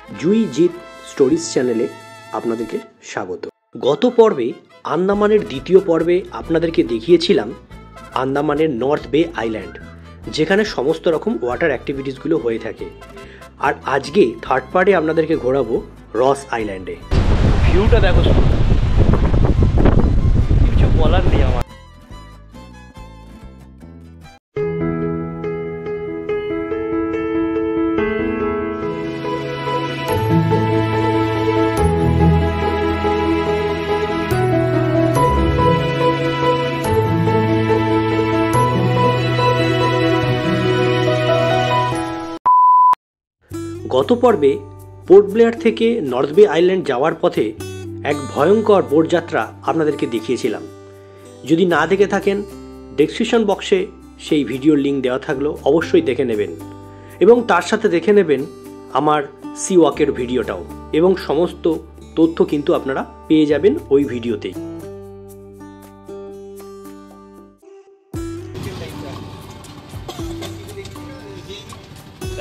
জুই Jeet stories চ্যানেলে আপনাদেরকে স্বাগত। গত পর্বে আন্দামানের দ্বিতীয় পর্বে আপনাদেরকে দেখিয়েছিলাম আন্দামানের নর্থ বে আইল্যান্ড, যেখানে সমস্ত রকম ওয়াটার অ্যাক্টিভিটিসগুলো হয়ে থাকে। আর আজকে থার্ড পার্টে আপনাদেরকে ঘোরাবো রস আইল্যান্ডে। ভিউটা দেখো, কিছু বলার নেই আমার। গত পর্বে পোর্ট ব্লেয়ার থেকে নর্থ বে আইল্যান্ড যাওয়ার পথে এক ভয়ঙ্কর বোট যাত্রা আপনাদেরকে দেখিয়েছিলাম। যদি না দেখে থাকেন, ডেসক্রিপশন বক্সে সেই ভিডিওর লিঙ্ক দেওয়া থাকলো, অবশ্যই দেখে নেবেন। এবং তার সাথে দেখে নেবেন আমার সি ওয়াকের ভিডিওটাও, এবং সমস্ত তথ্য কিন্তু আপনারা পেয়ে যাবেন ওই ভিডিওতেই।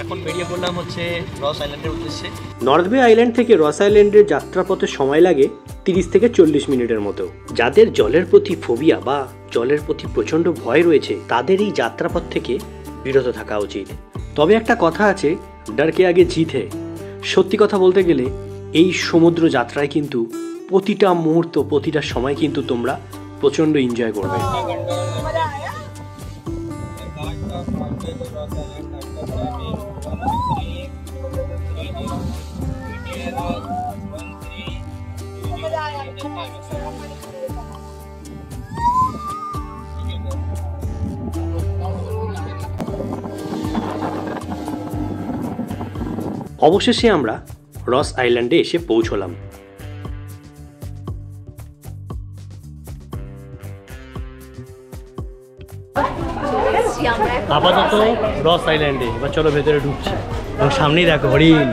এখন বেরিয়ে পড়লাম হচ্ছে রস আইল্যান্ডের উদ্দেশ্যে। নর্থ বে আইল্যান্ড থেকে রস আইল্যান্ডের যাত্রাপথে সময় লাগে 30 থেকে 40 মিনিটের মতো। যাদের জলের প্রতি ফোবিয়া বা জলের প্রতি প্রচণ্ড ভয় রয়েছে, তাদের এই যাত্রাপথ থেকে বিরত থাকা উচিত। তবে একটা কথা আছে, ডরকে আগে জিত হে। সত্যি কথা বলতে গেলে এই সমুদ্র যাত্রায় কিন্তু প্রতিটা মুহূর্ত, প্রতিটা সময় কিন্তু তোমরা প্রচণ্ড এনজয় করবে। অবশেষে আমরা রস আইল্যান্ডে এসে পৌঁছলাম। আপাতত রস আইল্যান্ডে, এবার চলো ভেতরে ঢুকছি। এবং সামনেই দেখো হরিণ।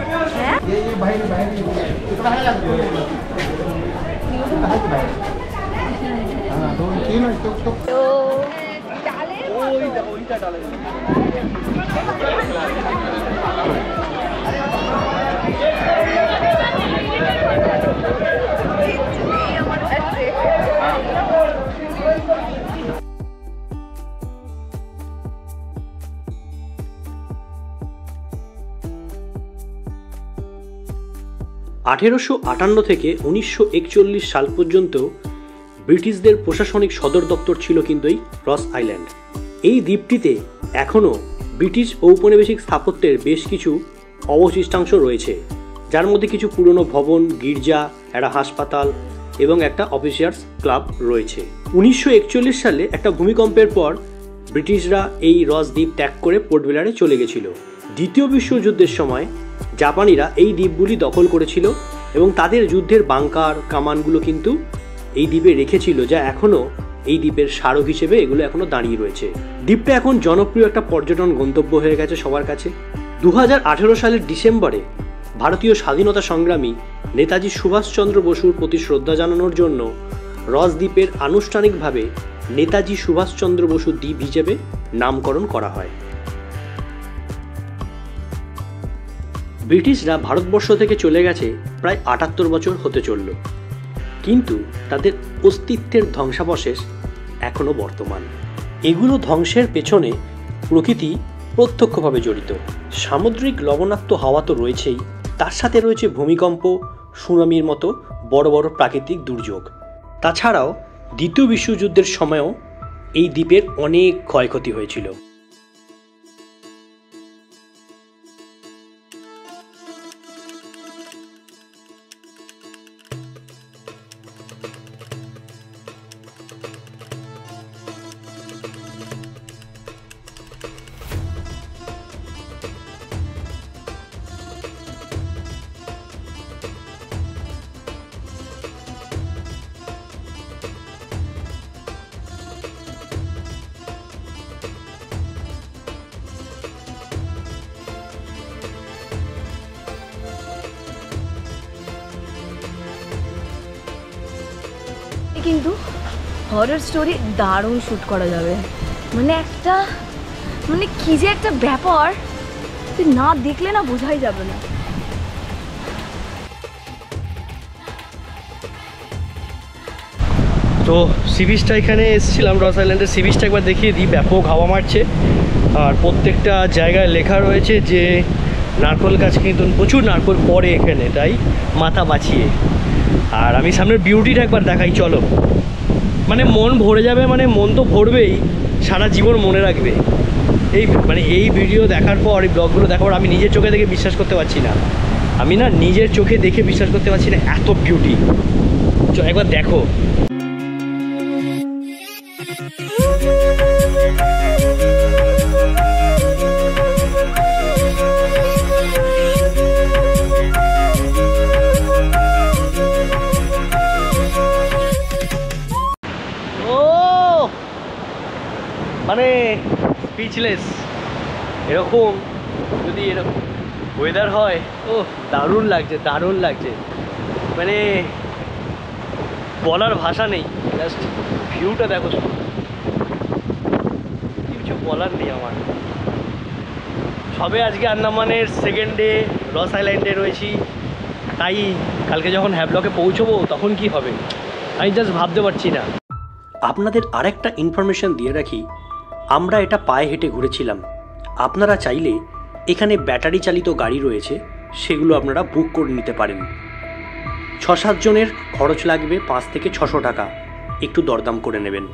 (1858 থেকে 1941 সাল পর্যন্ত ব্রিটিশদের প্রশাসনিক সদর দপ্তর ছিল কিন্তু এই রস আইল্যান্ড। এই দ্বীপটিতে এখনও ব্রিটিশ ঔপনিবেশিক স্থাপত্যের বেশ কিছু অবশিষ্টাংশ রয়েছে, যার মধ্যে কিছু পুরনো ভবন, গির্জা, একটা হাসপাতাল এবং একটা অফিসার্স ক্লাব রয়েছে। 1941 সালে একটা ভূমিকম্পের পর ব্রিটিশরা এই রস দ্বীপ ত্যাগ করে পোর্ট ব্লেয়ারে চলে গেছিল। দ্বিতীয় বিশ্বযুদ্ধের সময় জাপানিরা এই দ্বীপগুলি দখল করেছিল এবং তাদের যুদ্ধের বাংকার, কামানগুলো কিন্তু এই দ্বীপে রেখেছিল, যা এখনও এই দ্বীপের স্মারক হিসেবে এগুলো এখনও দাঁড়িয়ে রয়েছে। দ্বীপটা এখন জনপ্রিয় একটা পর্যটন গন্তব্য হয়ে গেছে সবার কাছে। 2018 সালের ডিসেম্বরে ভারতীয় স্বাধীনতা সংগ্রামী নেতাজি সুভাষচন্দ্র বসুর প্রতি শ্রদ্ধা জানানোর জন্য রস দ্বীপের আনুষ্ঠানিকভাবে নেতাজি সুভাষচন্দ্র বসু দ্বীপ হিসেবে নামকরণ করা হয়। ব্রিটিশরা ভারতবর্ষ থেকে চলে গেছে প্রায় 78 বছর হতে চলল, কিন্তু তাদের অস্তিত্বের ধ্বংসাবশেষ এখনও বর্তমান। এগুলো ধ্বংসের পেছনে প্রকৃতি প্রত্যক্ষভাবে জড়িত। সামুদ্রিক লবণাক্ত হাওয়া তো রয়েছেই, তার সাথে রয়েছে ভূমিকম্প, সুনামির মতো বড় বড় প্রাকৃতিক দুর্যোগ। তাছাড়াও দ্বিতীয় বিশ্বযুদ্ধের সময়ও এই দ্বীপের অনেক ক্ষয়ক্ষতি হয়েছিল। কিন্তু হরর স্টোরি দারুণ শুট করা যাবে। মানে একটা কি যে একটা ব্যাপার, তুই না দেখলে না বোঝাই যাবে না। তো সি বিচটা এখানে এসেছিলাম, রস আইল্যান্ডের সি বিচটা একবার দেখিয়ে দিই। ব্যাপক হাওয়া মারছে, আর প্রত্যেকটা জায়গায় লেখা রয়েছে যে নারকোল গাছ কিন্তু প্রচুর নারকোল পড়ে এখানে, তাই মাথা বাঁচিয়ে। আর আমি সামনের বিউটিটা একবার দেখাই চলো। মানে মন ভরে যাবে, মানে মন তো ভরবেই, সারা জীবন মনে রাখবে। এই ভিডিও দেখার পর, এই ব্লগগুলো দেখার পর আমি নিজের চোখে দেখে বিশ্বাস করতে পারছি না। আমি না নিজের চোখে দেখে বিশ্বাস করতে পারছি না, এত বিউটি। একবার দেখো। মানে স্পিচলেস। এরকম যদি এরকম ওয়েদার হয়, ও দারুণ লাগছে, দারুণ লাগছে। মানে বলার ভাষা নেই, জাস্ট ভিউটা দেখো, কিছু বলার নেই আমার। সবে আজকে আন্দামানের সেকেন্ড ডে রস আইল্যান্ডে রয়েছি, তাই কালকে যখন হ্যাভলকে পৌঁছবো তখন কি হবে আমি জাস্ট ভাবতে পারছি না। আপনাদের আরেকটা ইনফরমেশন দিয়ে রাখি, আমরা এটা পায়ে হেঁটে ঘুরেছিলাম। আপনারা চাইলে এখানে ব্যাটারি চালিত গাড়ি রয়েছে, সেগুলো আপনারা বুক করে নিতে পারেন। 6-7 জনের খরচ লাগবে 5 থেকে 600 টাকা, একটু দরদাম করে নেবেন।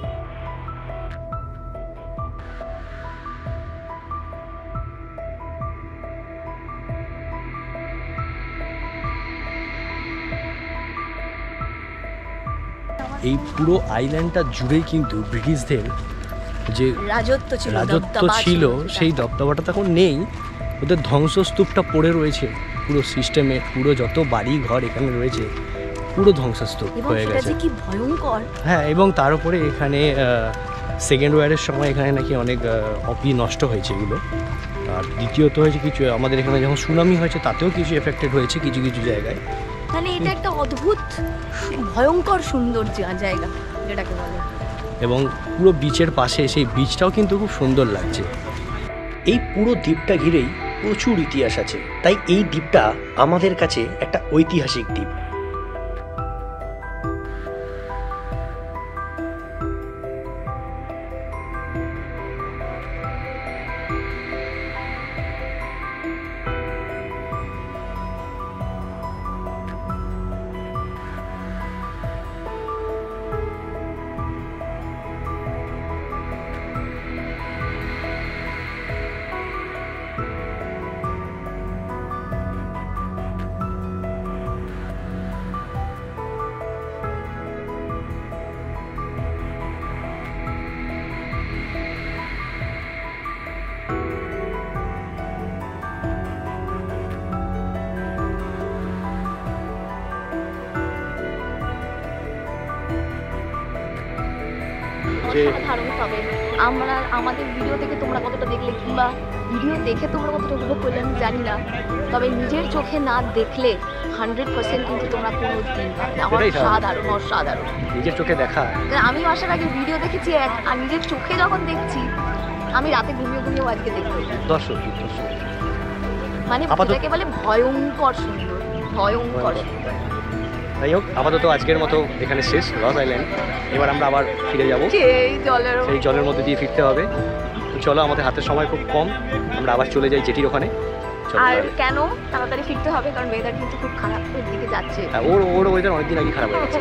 এই পুরো আইল্যান্ডটা জুড়েই কিন্তু ব্রিটিশদের যে রাজত্ব ছিল, সেই দবদবাটা তখন নেই। ওদের ধ্বংসস্তূপটা পড়ে রয়েছে পুরো সিস্টেমে, পুরো যত বাড়ি ঘর এখানে রয়েছে পুরো ধ্বংসস্তূপ হয়ে গেছে। কি ভয়ঙ্কর! হ্যাঁ, এবং তার উপরে এখানে সেকেন্ড ওয়ারের সময় এখানে নাকি অনেক অপি নষ্ট হয়েছে এগুলো। আর দ্বিতীয়ত হয়েছে কিছু আমাদের এখানে যখন সুনামি হয়েছে তাতেও কিছু এফেক্টেড হয়েছে কিছু কিছু জায়গায়। তাহলে এটা একটা অদ্ভুত ভয়ঙ্কর সুন্দর জায়গা যেটাকে বলে। এবং পুরো বিচের পাশে সেই বিচটাও কিন্তু খুব সুন্দর লাগছে। এই পুরো দ্বীপটা ঘিরেই প্রচুর ইতিহাস আছে, তাই এই দ্বীপটা আমাদের কাছে একটা ঐতিহাসিক দ্বীপ। অসাধারণ হবে। আমাদের ভিডিও থেকে তোমরা কতটা দেখলে, কিংবা ভিডিও দেখে তোমরা কতটা উপভোগ করলে আমি জানি না, তবে নিজের চোখে না দেখলে 100% কিন্তু তোমরা কোনো দিন অসাধারণ অসাধারণ নিজের চোখে দেখা। আমি আসার আগে ভিডিও দেখেছি আর নিজের চোখে যখন দেখছি, আমি রাতে ঘুমিয়েও আজকে দেখতে দর্শক মানে এটাকে বলে ভয়ঙ্কর সুন্দর, ভয়ঙ্কর সুন্দর। যাই হোক, আপাতত আজকের মতো এখানে শেষ রস আইল্যান্ড। এবার আমরা আবার ফিরে যাবো, সেই জলের মধ্যে দিয়ে ফিরতে হবে। তো চলো, আমাদের হাতে সময় খুব কম, আমরা আবার চলে যাই জেটির ওখানে। আর কেন তাড়াতাড়ি ফিরতে হবে, কারণ ওয়েদার কিন্তু খুব খারাপ দিকে যাচ্ছে। ওর ওয়েদার অনেকদিন আগে খারাপ হয়ে গেছে।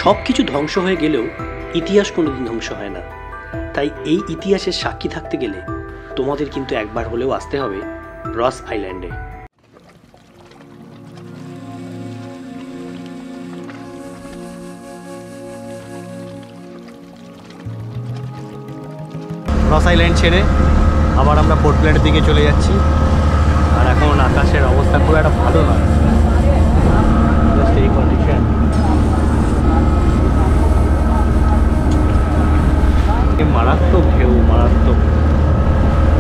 সব কিছু ধ্বংস হয়ে গেলেও ইতিহাস কোনোদিন ধ্বংস হয় না, তাই এই ইতিহাসের সাক্ষী থাকতে গেলে তোমাদের কিন্তু একবার হলেও আসতে হবে রস আইল্যান্ডে। রস আইল্যান্ড ছেড়ে আবার আমরা পোর্ট ব্লেয়ারের দিকে চলে যাচ্ছি। আর এখন আকাশের অবস্থা খুব একটা ভালো নয়, জাস্ট এই কন্ডিশন। মারাত্মক ঢেউ, মারাত্মক।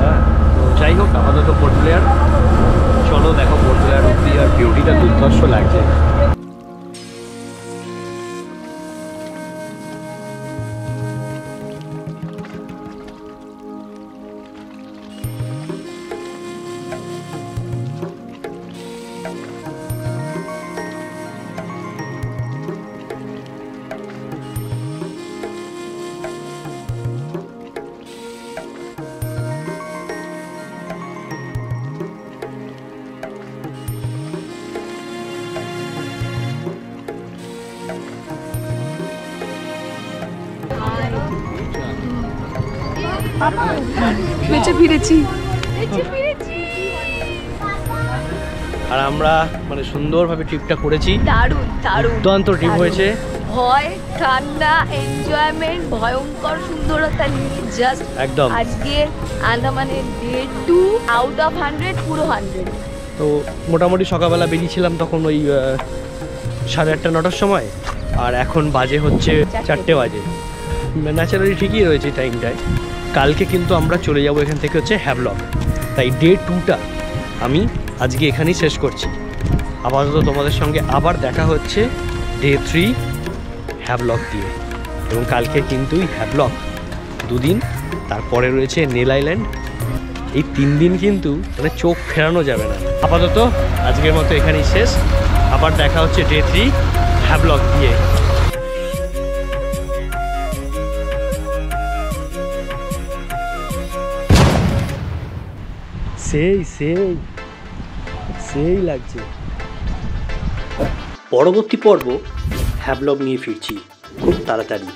হ্যাঁ, তো যাই হোক, আপাতত পোর্ট ব্লেয়ার। চলো দেখো পোর্ট ব্লেয়ার অব্দি, আর বিউটিটা দুর্ধর্ষ লাগছে। বেঁচে ফিরেছি। আর আমরা মানে সুন্দরভাবে ট্রিপটা করেছি, দারুণ দারুণ দুর্দান্ত ট্রিপ হয়েছে। ভয়, ঠান্ডা, এনজয়মেন্ট, ভয়ঙ্কর সুন্দরতা নিয়ে জাস্ট একদম। আজকে আন্দামানের ডে 2 আউট অফ 100 পুরো 100। তো মোটামুটি সকালবেলা বেরিয়েছিলাম তখন ওই 8:30-9টার সময়, আর এখন বাজে হচ্ছে 4টে বাজে। ন্যাচারালি ঠিকই রয়েছে টাইমটায়। কালকে কিন্তু আমরা চলে যাব এখান থেকে হচ্ছে হ্যাভলক, তাই ডে 2টা আমি আজকে এখানেই শেষ করছি। আপাতত তোমাদের সঙ্গে আবার দেখা হচ্ছে ডে 3 হ্যাভলক দিয়ে, এবং কালকে কিন্তু হ্যাভলক 2 দিন, তারপরে রয়েছে নেল আইল্যান্ড। এই 3 দিন কিন্তু মানে চোখ ফেরানো যাবে না। আপাতত আজকের মতো এখানেই শেষ, আবার দেখা হচ্ছে ডে 3 হ্যাভলক দিয়ে। সেই সেই সেই লাগছে। পরবর্তী পর্ব হ্যাভলক নিয়ে ফিরছি খুব তাড়াতাড়ি।